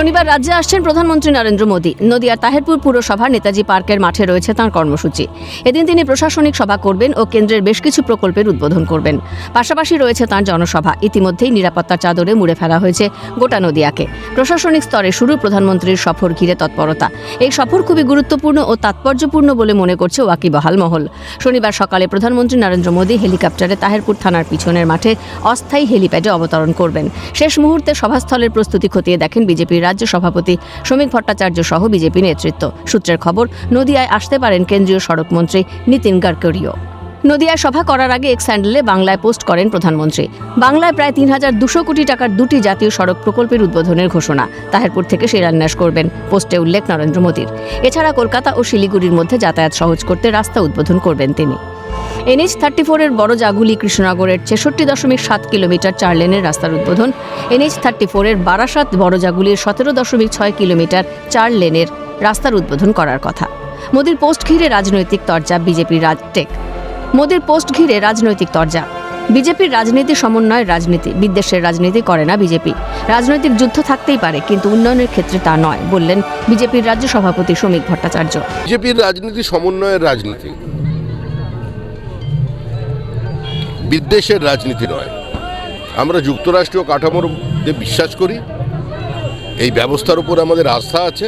শনিবার রাজ্যে আসছেন প্রধানমন্ত্রী নরেন্দ্র মোদী। নদিয়ার তাহেরপুর পুরসভার নেতাজি পার্কের মাঠে রয়েছে তাঁর কর্মসূচি। এদিন তিনি প্রশাসনিক সভা করবেন ও কেন্দ্রের বেশ কিছু প্রকল্পের উদ্বোধন করবেন। পাশাপাশি রয়েছে তাঁর জনসভা। ইতিমধ্যেই নিরাপত্তার চাদরে মুড়ে ফেলা হয়েছে গোটা নদিয়াকে। প্রশাসনিক স্তরে শুরু প্রধানমন্ত্রীর সফর ঘিরে তৎপরতা। এই সফর খুবই গুরুত্বপূর্ণ ও তাৎপর্যপূর্ণ বলে মনে করছে ওয়াকিবহাল মহল। শনিবার সকালে প্রধানমন্ত্রী নরেন্দ্র মোদী হেলিকপ্টারে তাহেরপুর থানার পিছনের মাঠে অস্থায়ী হেলিপ্যাডে অবতরণ করবেন। শেষ মুহূর্তে সভাস্থলের প্রস্তুতি খতিয়ে দেখেন বিজেপির রাজ্য সভাপতি শ্রমিক ভট্টাচার্য সহ বিজেপি নেতৃত্ব। সূত্রের খবর, নদিয়ায় আসতে পারেন কেন্দ্রীয় সড়ক মন্ত্রী নীতিন গডকরিও। নদিয়ায় সভা করার আগে এক্স হ্যান্ডেলে বাংলায় পোস্ট করেন প্রধানমন্ত্রী। বাংলায় প্রায় ৩,২০০ কোটি টাকার দুটি জাতীয় সড়ক প্রকল্পের উদ্বোধনের ঘোষণা। তাহেরপুর থেকে শিলান্যাস করবেন, পোস্টে উল্লেখ নরেন্দ্র মোদীর। এছাড়া কলকাতা ও শিলিগুড়ির মধ্যে যাতায়াত সহজ করতে রাস্তা উদ্বোধন করবেন তিনি। NH-34 বড় জাগুলি কৃষ্ণনগরের ৬৬.৭ কিলোমিটার ৪ লেনের রাস্তার উদ্বোধন। NH-34 বারাসাত বড় জাগুলির ১৭.৬ কিলোমিটার ৪ লেনের রাস্তার উদ্বোধন করার কথা। মোদীর পোস্ট ঘিরে রাজনৈতিক তরজা বিজেপির বিজেপির রাজনীতি সমন্বয়ের রাজনীতি, বিদ্বেষের রাজনীতি করে না বিজেপি। রাজনৈতিক যুদ্ধ থাকতেই পারে, কিন্তু উন্নয়নের ক্ষেত্রে তা নয়, বললেন বিজেপির রাজ্য সভাপতি শ্রমিক ভট্টাচার্য। বিজেপির রাজনীতি সমন্বয়ের রাজনীতি, বিদ্বেষের রাজনীতি নয়। আমরা যুক্তরাষ্ট্রীয় কাঠামোর মধ্যে বিশ্বাস করি, এই ব্যবস্থার উপর আমাদের আস্থা আছে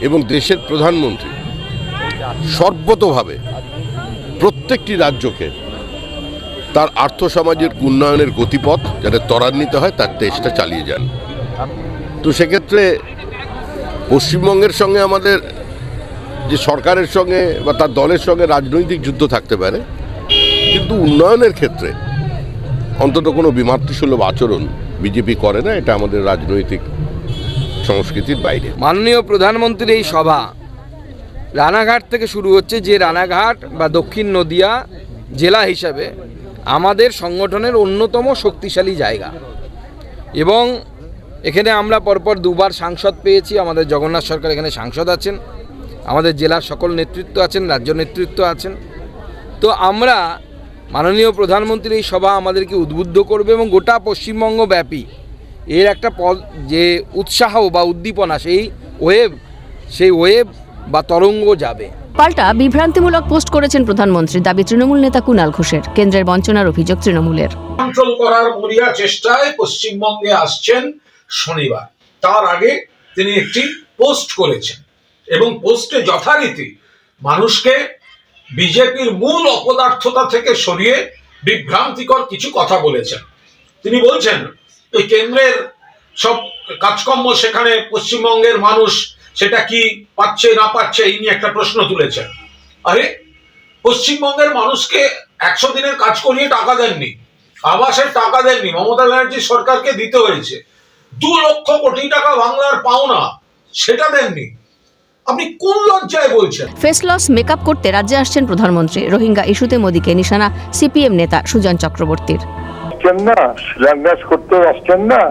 এবং দেশের প্রধানমন্ত্রী সর্বতোভাবে প্রত্যেকটি রাজ্যকে তার আর্থসামাজিক উন্নয়নের গতিপথ যাতে ত্বরান্বিত হয় তার চেষ্টা চালিয়ে যান। তো সেক্ষেত্রে পশ্চিমবঙ্গের সঙ্গে আমাদের যে সরকারের সঙ্গে বা তার দলের সঙ্গে রাজনৈতিক যুদ্ধ থাকতে পারে, কিন্তু উন্নয়নের ক্ষেত্রে অন্তত কোনো বিমাতৃসুলভ আচরণ বিজেপি করে না। এটা আমাদের রাজনৈতিক সংস্কৃতির বাইরে। মাননীয় প্রধানমন্ত্রীর এই সভা রানাঘাট থেকে শুরু হচ্ছে, যে রানাঘাট বা দক্ষিণ নদিয়া জেলা হিসাবে আমাদের সংগঠনের অন্যতম শক্তিশালী জায়গা, এবং এখানে আমরা পরপর দুবার সাংসদ পেয়েছি। আমাদের জগন্নাথ সরকার এখানে সাংসদ আছেন, আমাদের জেলার সকল নেতৃত্ব আছেন, রাজ্য নেতৃত্ব আছেন। তো আমরা মাননীয় প্রধানমন্ত্রীর এই সভা আমাদেরকে উদ্বুদ্ধ করবে এবং গোটা পশ্চিমবঙ্গ ব্যাপী এর একটা যে উৎসাহ বা উদ্দীপনা, সেই ওয়েব বা তরঙ্গ যাবে। পাল্টা বিভ্রান্তিমূলক পোস্ট করেছেন প্রধানমন্ত্রী, দাবি তৃণমূল নেতা কুণাল ঘোষের। কেন্দ্রের বঞ্চনার অভিযোগ তৃণমূলের। কন্ট্রোল করার মরিয়া চেষ্টায় পশ্চিমবঙ্গে আসছেন শনিবার। তার আগে তিনি একটি পোস্ট করেছেন এবং পোস্টে যথারীতি মানুষকে বিজেপির মূল অপদার্থতা থেকে সরিয়ে বিভ্রান্তিকর কিছু কথা বলেছেন। তিনি বলছেন ওই কেন্দ্রের সব কাজকর্ম সেখানে পশ্চিমবঙ্গের মানুষ সেটা কি পাচ্ছে না পাচ্ছে এই নিয়ে একটা প্রশ্ন তুলেছেন। আরে, পশ্চিমবঙ্গের মানুষকে ১০০ দিনের কাজ করিয়ে টাকা দেননি, আবাসের টাকা দেননি, মমতা ব্যানার্জি সরকারকে দিতে হয়েছে। ২ লক্ষ কোটি টাকা বাংলার পাওনা, সেটা দেননি। আপনি কোন লজ্জায় বলছেন? ফেস লস মেকআপ করতে রাজ্যে আসছেন প্রধানমন্ত্রী। রোহিঙ্গা ইস্যুতে মোদীকে নিশানা সিপিএম নেতা সুজন চক্রবর্তীর। না, শিলান্যাস করতে আসছেন না,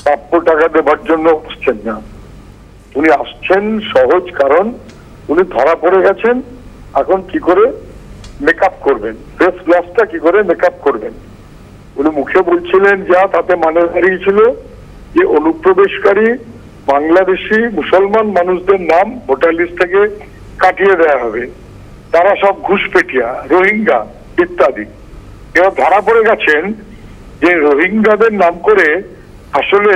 প্রাপ্য টাকা দেবার জন্য আসছেন না। উনি আসছেন সহজ কারণ উনি ধরা পড়ে গেছেন। এখন কি করে মেকআপ করবেন, ফেস লসটা কি করে মেকআপ করবেন? উনি মুখে বলছিলেন যা তাতে মানে দাঁড়িয়েছিল যে অনুপ্রবেশকারী বাংলাদেশি মুসলমান মানুষদের নাম ভোটার লিস্ট থেকে কাটিয়ে দেওয়া হবে, তারা সব ঘুষপেটিয়া, রোহিঙ্গা ইত্যাদি। এরা ধরা পড়ে গেছেন যে রোহিঙ্গাদের নাম করে আসলে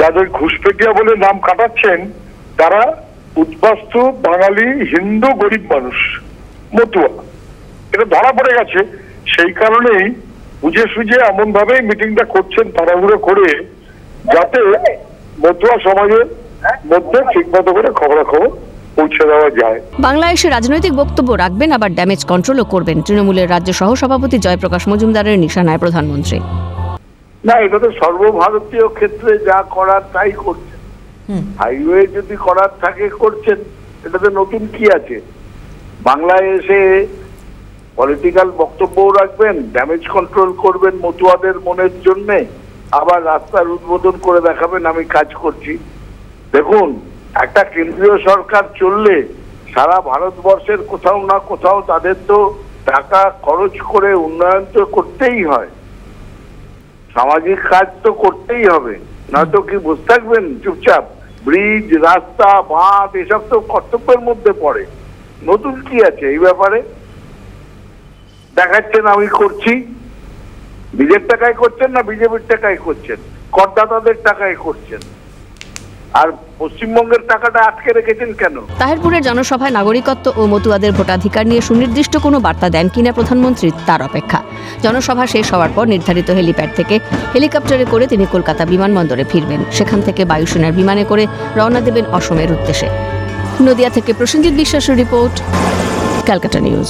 যাদের ঘুষপেটিয়া বলে নাম কাটাচ্ছেন তারা উদ্বাস্তু বাঙালি হিন্দু গরিব মানুষ, মতুয়া। এটা ধরা পড়ে গেছে। সেই কারণেই বুঝে সুঝে এমন ভাবে মিটিংটা করছেন তাড়াহুড়ো করে, যাতে মতুয়া সমাজের মধ্যে ঠিকমতো করে খবরাখবর পৌঁছে দেওয়া যায়। বাংলায় এসে রাজনৈতিক বক্তব্য রাখবেন, আবার ড্যামেজ কন্ট্রোলও করবেন। তৃণমূলের রাজ্য সহসভাপতি জয়প্রকাশ মজুমদারের নিশানায় প্রধানমন্ত্রী। না, এটা তো সর্বভারতীয় ক্ষেত্রে যা করার তাই করছেন। হাইওয়ে যদি করার থাকে করছেন, এটাতে নতুন কি আছে? বাংলায় এসে পলিটিক্যাল বক্তব্যও রাখবেন, ড্যামেজ কন্ট্রোল করবেন মতুয়াদের মনের জন্যে, আবার রাস্তার উদ্বোধন করে দেখাবেন আমি কাজ করছি। দেখুন, একটা কেন্দ্রীয় সরকার চললে সারা ভারতবর্ষের কোথাও না কোথাও তাদের তো টাকা খরচ করে উন্নয়ন তো করতেই হয়, সামাজিক কাজ তো করতেই হবে। নয়তো কি বসে থাকবেন চুপচাপ? ব্রিজ, রাস্তা, বাঁধ এসব তো কর্তব্যের মধ্যে পড়ে। নতুন কি আছে এই ব্যাপারে? দেখাচ্ছেন আমি করছি, নিজের টাকায় করছেন না বিজেপির টাকায় করছেন? করদাতাদের টাকায় করছেন। আর পশ্চিমবঙ্গের টাকাটা আটকে রেখেছেন কেন? তাহেরপুরের জনসভায় নাগরিকত্ব ও মতুয়াদের ভোটাধিকার নিয়ে সুনির্দিষ্ট কোনো বার্তা দেন কিনা প্রধানমন্ত্রী তার অপেক্ষা। জনসভা শেষ হওয়ার পর নির্ধারিত হেলিপ্যাড থেকে হেলিকপ্টারে করে তিনি কলকাতা বিমানবন্দরে ফিরবেন। সেখান থেকে বায়ুসেনার বিমানে করে রওনা দেবেন অসমের উদ্দেশ্যে। নদিয়া থেকে প্রসেনজিৎ বিশ্বাসের রিপোর্ট, ক্যালকাটা নিউজ।